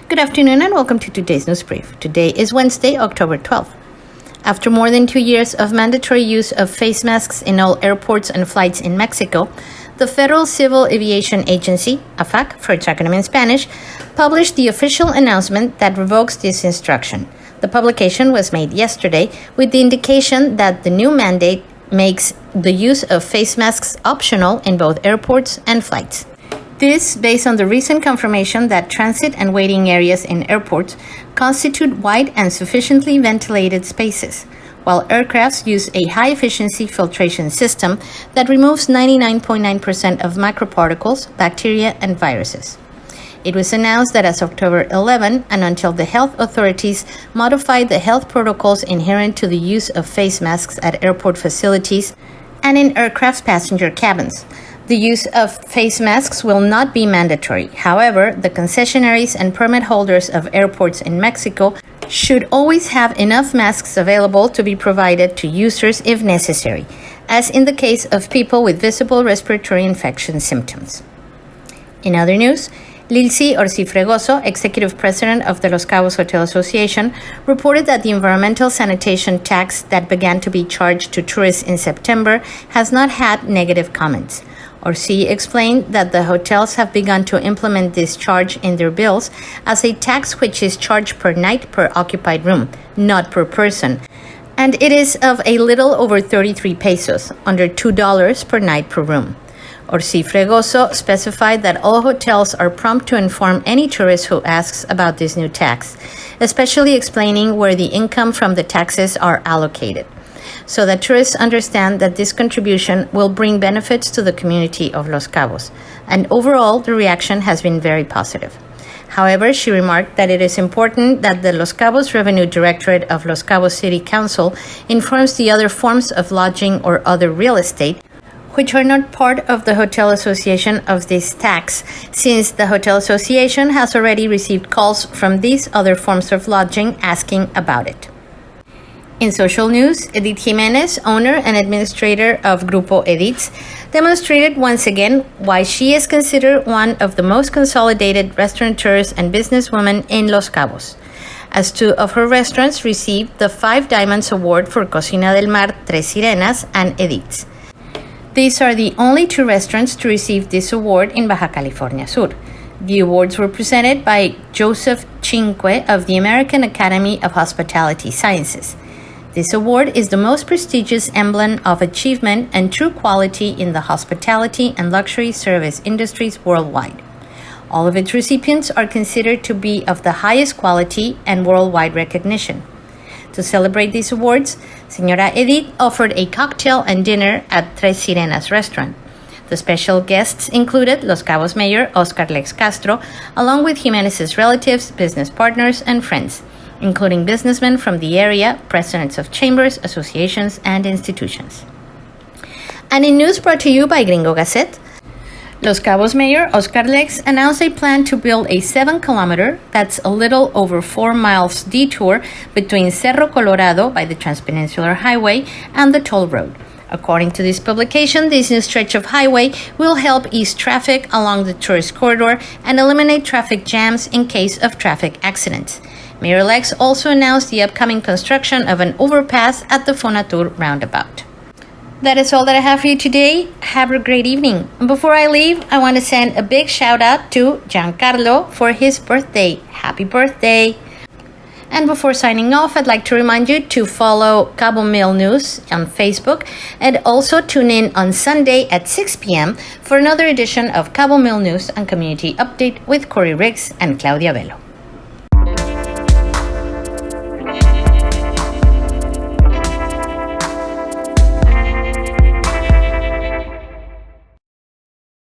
Good afternoon and welcome to today's news brief. Today is Wednesday, October 12th. After more than 2 years of mandatory use of face masks in all airports and flights in Mexico, the Federal Civil Aviation Agency, AFAC for its acronym in Spanish, published the official announcement that revokes this instruction. The publication was made yesterday with the indication that the new mandate makes the use of face masks optional in both airports and flights. This based on the recent confirmation that transit and waiting areas in airports constitute wide and sufficiently ventilated spaces, while aircrafts use a high-efficiency filtration system that removes 99.9% of microparticles, bacteria, and viruses. It was announced that as October 11 and until the health authorities modified the health protocols inherent to the use of face masks at airport facilities and in aircraft passenger cabins, the use of face masks will not be mandatory. However, the concessionaries and permit holders of airports in Mexico should always have enough masks available to be provided to users if necessary, as in the case of people with visible respiratory infection symptoms. In other news, Lilcy Orsi-Fregoso, executive president of the Los Cabos Hotel Association, reported that the environmental sanitation tax that began to be charged to tourists in September has not had negative comments. Orsi explained that the hotels have begun to implement this charge in their bills as a tax which is charged per night per occupied room, not per person, and it is of a little over 33 pesos, under $2 per night per room. Orsi-Fregoso specified that all hotels are prompt to inform any tourist who asks about this new tax, especially explaining where the income from the taxes are allocated, so that tourists understand that this contribution will bring benefits to the community of Los Cabos, and overall the reaction has been very positive. However, she remarked that it is important that the Los Cabos Revenue Directorate of Los Cabos City Council informs the other forms of lodging or other real estate which are not part of the Hotel Association of this tax, since the Hotel Association has already received calls from these other forms of lodging asking about it. In social news, Edith Jimenez, owner and administrator of Grupo Edith's, demonstrated once again why she is considered one of the most consolidated restaurateurs and businesswomen in Los Cabos, as two of her restaurants received the 5 Diamonds Award for Cocina del Mar, Tres Sirenas, and Edith's. These are the only 2 restaurants to receive this award in Bajacaliforniasur. The awards were presented by Joseph Chinque of the American Academy of Hospitality Sciences. This award is the most prestigious emblem of achievement and true quality in the hospitality and luxury service industries worldwide. All of its recipients are considered to be of the highest quality and worldwide recognition. To celebrate these awards, Señora Edith offered a cocktail and dinner at Tres Sirenas restaurant. The special guests included Los Cabos Mayor Oscar Lex Castro, along with Jimenez's relatives, business partners, and friends, including businessmen from the area, presidents of chambers, associations, and institutions. And in news brought to you by Gringo Gazette, Los Cabos Mayor Oscar Lex announced a plan to build a 7-kilometer, that's a little over 4 miles detour between Cerro Colorado by the Transpeninsular Highway and the toll road. According to this publication, this new stretch of highway will help ease traffic along the tourist corridor and eliminate traffic jams in case of traffic accidents. Mayor Lex also announced the upcoming construction of an overpass at the Fonatur roundabout. That is all that I have for you today. Have a great evening. And before I leave, I want to send a big shout out to Giancarlo for his birthday. Happy birthday! And before signing off, I'd like to remind you to follow cabomilnews on Facebook and also tune in on Sunday at 6 p.m. for another edition of Cabomilnews and Community Update with Corey Riggs and Claudia Velo.